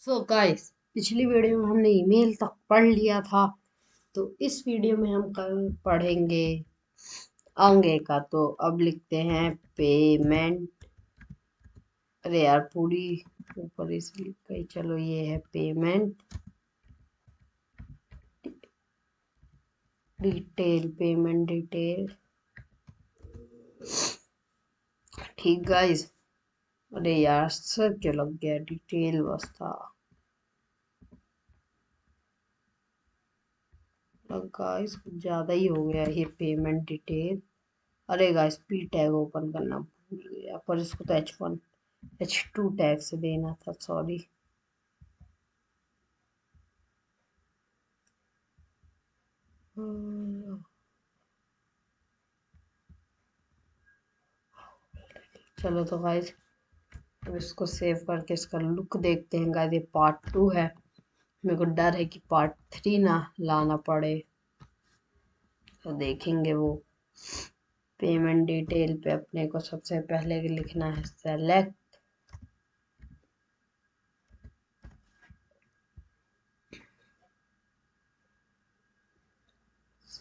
So guys, पिछली video में हमने ईमेल तक पढ़ लिया था। तो इस वीडियो में हम कल पढ़ेंगे आगे का। तो अब लिखते हैं पेमेंट। अरे यार, पूरी ऊपर इस लिख गई। चलो, ये है पेमेंट डिटेल। Payment detail. ठीक गाइस। अरे यार, सर क्यों लग गया? डिटेल बस था। गाइस, कुछ ज्यादा ही हो गया ये पेमेंट डिटेल। अरे गाइस, पी टैग ओपन करना भूल गया, पर इसको तो H2 टैग से देना था। सॉरी। चलो तो गाइस, अब इसको सेव करके इसका लुक देखते हैं। गाइस, ये पार्ट 2 है। मेरे को डर है कि पार्ट 3 ना लाना पड़े। तो देखेंगे वो। पेमेंट डिटेल पे अपने को सबसे पहले लिखना है सेलेक्ट।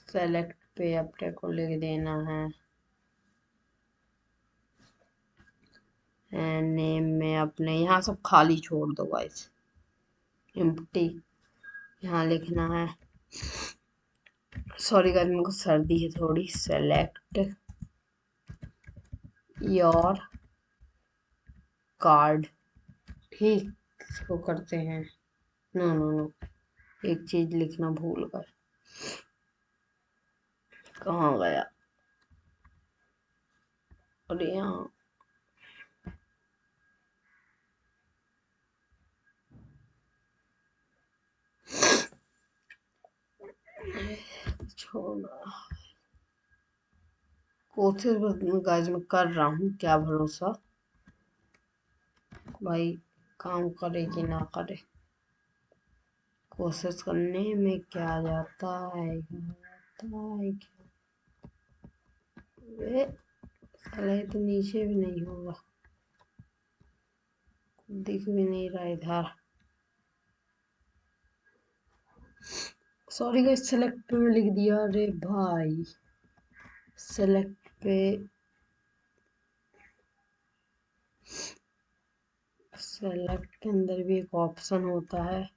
सेलेक्ट पे अपने को लिख देना है नेम में अपने। यहाँ सब खाली छोड़ दो गाइस, एम्प्टी। यहाँ लिखना है, सॉरी गाइस, मेरे को सर्दी है थोड़ी। Select your card. ठीक, इसको करते हैं। नो नो नो, एक चीज लिखना भूल गए। कहाँ गया? अरे यहाँ। छोड़ना। कोशिश गाइस मैं कर रहा हूँ, क्या भरोसा भाई, काम करे कि ना करे। कोशिश करने में क्या जाता है, क्या। वे साले, तो नीचे भी नहीं होगा, दिख भी नहीं रहा इधर। सॉरी गाइस, सेलेक्ट पे मैं लिख दिया। अरे भाई, सेलेक्ट पे। सेलेक्ट के अंदर भी एक ऑप्शन होता है,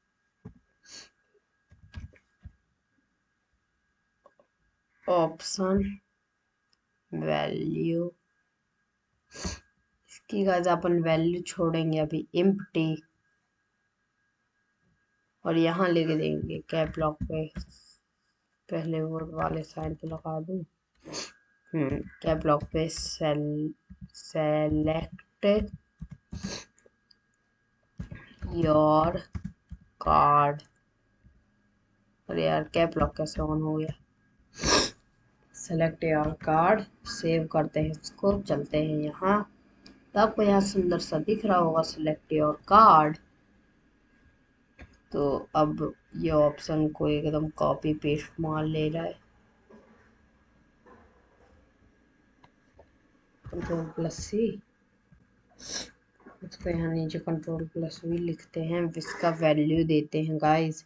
ऑप्शन वैल्यू। इसकी गाइस अपन वैल्यू छोड़ेंगे अभी, एम्प्टी। और यहाँ लिख देंगे कैप लॉक पे। पहले वर्ड वाले साइड पे लगा दूं। कैप लॉक पे सेलेक्ट योर कार्ड। अरे यार, कैप लॉक कैसे ऑन हो गया? Select your card. सेव करते हैं इसको, चलते हैं यहाँ। तो आपको यहाँ सुंदर सा दिख रहा होगा, सेलेक्ट योर कार्ड। तो अब ये ऑप्शन को एकदम कॉपी पेस्ट मार ले रहा है। कंट्रोल+C। उसको यहाँ नीचे कंट्रोल+V लिखते हैं। इसका वैल्यू देते हैं गाइस।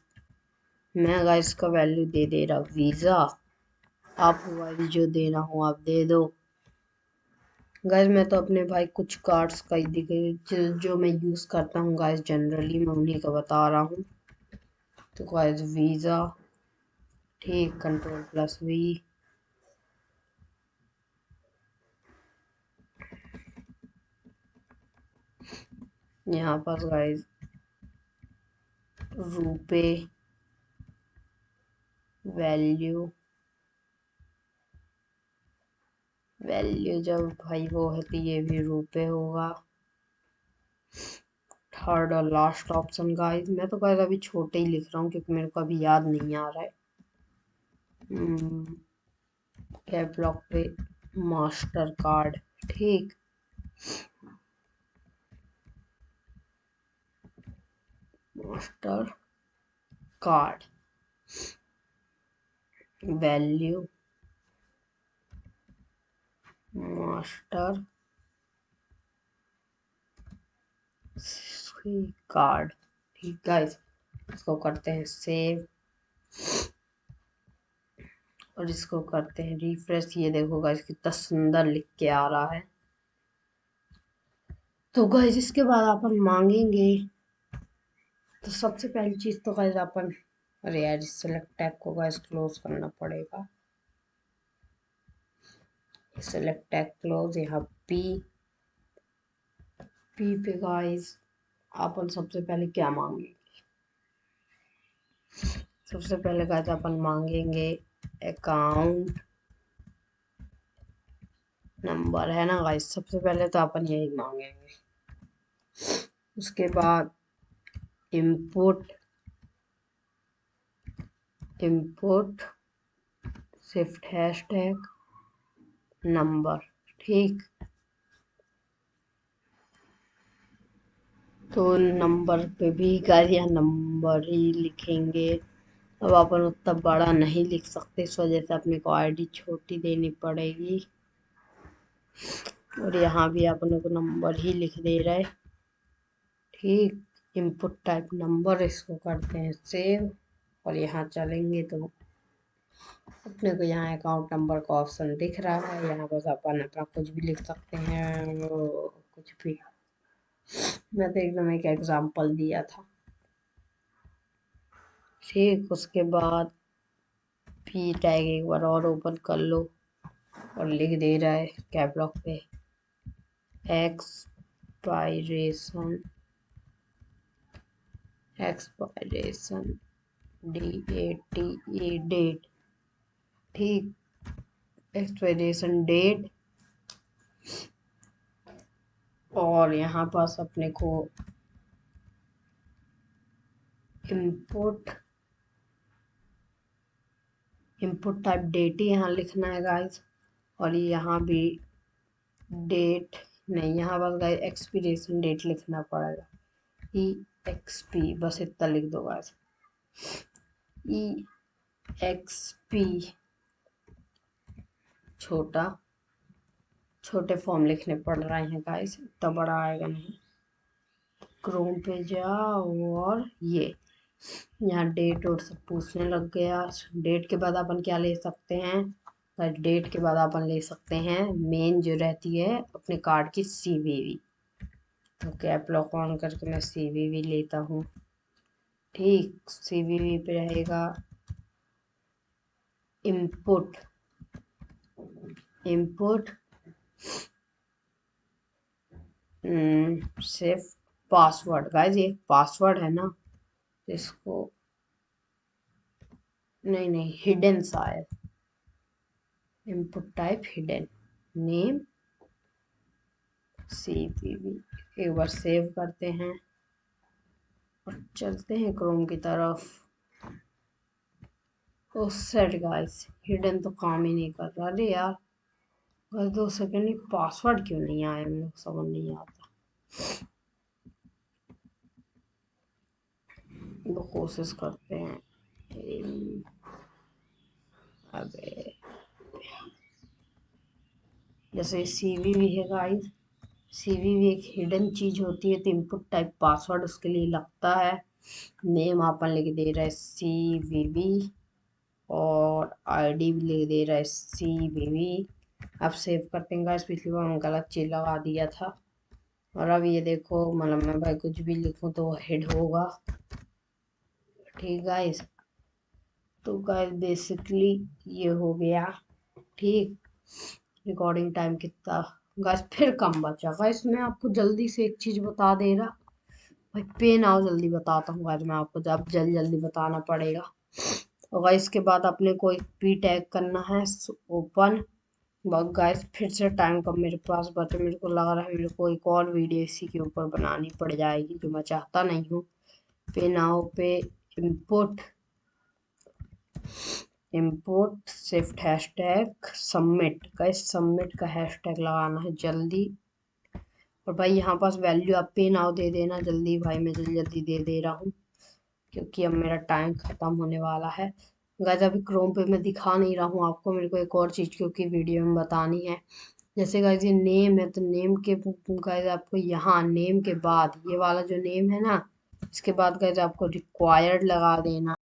मैं गाइस का वैल्यू दे रहा वीज़ा। आप गाइस जो देना हो आप दे दो। गाइस, मैं तो अपने भाई कुछ कार्ड्स का ही जो मैं यूज़ करता हूँ गाइस, जनरली मैं उन्हीं का बता रहा हूँ। तो गाइस, वीज़ा। ठीक, कंट्रोल+V। यहाँ पर गाइस रुपए वैल्यू। वैल्यू जब भाई वो है तो ये भी रुपए होगा। थर्ड और लास्ट ऑप्शन गाइस, मैं तो गाइस अभी छोटे ही लिख रहा हूँ क्योंकि मेरे को अभी याद नहीं आ रहा है। कैप लॉक पे मास्टर कार्ड। ठीक, master card value, master card. ठीक गाइस, इसको करते हैं सेव और इसको करते हैं रिफ्रेश। ये देखो गाइस कितना सुंदर लिख के आ रहा है। तो गाइस इसके बाद अपन मांगेंगे, तो सबसे पहली चीज तो गाइस अपन, अरे यार इस सेलेक्ट टैग को गाइस क्लोज करना पड़ेगा। सेलेक्ट टैग क्लोज, यहाँ पी पे गाइस अपन सबसे पहले क्या मांगेंगे? सबसे पहले गाइस अपन मांगेंगे अकाउंट नंबर, है ना गाइस। सबसे पहले तो अपन यही मांगेंगे। उसके बाद इनपुट शिफ्ट हैशटैग नंबर, ठीक। तो नंबर पे भी गाइस यहाँ नंबर ही लिखेंगे। अब अपन उतना बड़ा नहीं लिख सकते, इस वजह से अपने को आईडी छोटी देनी पड़ेगी। और यहाँ भी अपन को नंबर ही लिख दे रहे, ठीक। इनपुट टाइप नंबर, इसको करते हैं सेव। और यहाँ चलेंगे तो अपने को यहाँ अकाउंट नंबर का ऑप्शन दिख रहा है। यहाँ बस अपन अपना कुछ भी लिख सकते हैं, कुछ भी। मैं तो एकदम एक एग्जांपल दिया था, ठीक। उसके बाद पी टैग एक बार और ओपन कर लो और लिख दे रहा है कैप लॉक पे एक्सपायरेशन डेट, ठीक। Expiration date. और यहाँ पास अपने को इनपुट टाइप डेट ही यहाँ लिखना है गाइस। और यहाँ भी डेट नहीं, यहाँ बस गाइस एक्सपीरियंसन डेट लिखना पड़ेगा। EXP बस इतना लिख दो गाइस, EXP छोटे फॉर्म लिखने पड़ रहे हैं गाइस, इतना बड़ा आएगा नहीं। क्रोम पे जाओ और ये यहाँ डेट और सब पूछने लग गया। डेट के बाद अपन क्या ले सकते हैं? डेट के बाद अपन ले सकते हैं मेन जो रहती है अपने कार्ड की CVV। तो कैप लॉक ऑन करके मैं CVV लेता हूँ, ठीक। CVV पे रहेगा इनपुट सिर्फ पासवर्ड गाइस, ये पासवर्ड है ना, इसको नहीं हिडन सा है। Input type hidden, name CVV। एक बार सेव करते हैं और चलते हैं क्रोम की तरफ। ओ सेट गाइस, हिडन तो काम ही नहीं कर रहा। अरे यार बस 2 सेकंड, पासवर्ड क्यों नहीं आया मुझे समझ नहीं आता। तो कोशिश करते हैं। अबे जैसे CVV है गाइस, CVV एक हिडन चीज होती है, तो इनपुट टाइप पासवर्ड उसके लिए लगता है। नेम अपन लिख दे रहा है CVV और आईडी भी लिख दे रहा है CVV। अब सेव करते हैं गाइस, पिछली बार हम गलत चीज लगा दिया था। और अब ये देखो, मतलब मैं भाई कुछ भी लिखूं तो हेड होगा, ठीक गाइस। तो गाइस बेसिकली ये हो गया, ठीक। रिकॉर्डिंग टाइम कितना गाइस फिर कम बचा गाइस। मैं आपको जल्दी से एक चीज बता दे रहा भाई, पेन आओ जल्दी बताता हूँ गाइस। मैं आपको जब जल्दी जल्दी बताना पड़ेगा। और गाइस के बाद अपने को एक पी टैग करना है ओपन। गाइस फिर से टाइम कम मेरे पास बचा, मेरे को लग रहा है मेरे को एक और वीडियो इसी के ऊपर बनानी पड़ जाएगी, जो मैं चाहता नहीं हूँ। पे नाउ पे import shift hashtag submit, guys submit का हैशटैग लगाना है जल्दी। और भाई यहाँ पास वैल्यू आप पे नाउ दे देना जल्दी भाई, मैं जल्दी जल्दी दे दे रहा हूँ क्योंकि अब मेरा टाइम खत्म होने वाला है। गाइस अभी क्रोम पे मैं दिखा नहीं रहा हूँ आपको, मेरे को एक और चीज़ क्योंकि वीडियो में बतानी है। जैसे गाइस ये नेम है, तो नेम के गाइस आपको यहाँ नेम के बाद ये वाला जो नेम है ना, इसके बाद गाइस आपको रिक्वायर्ड लगा देना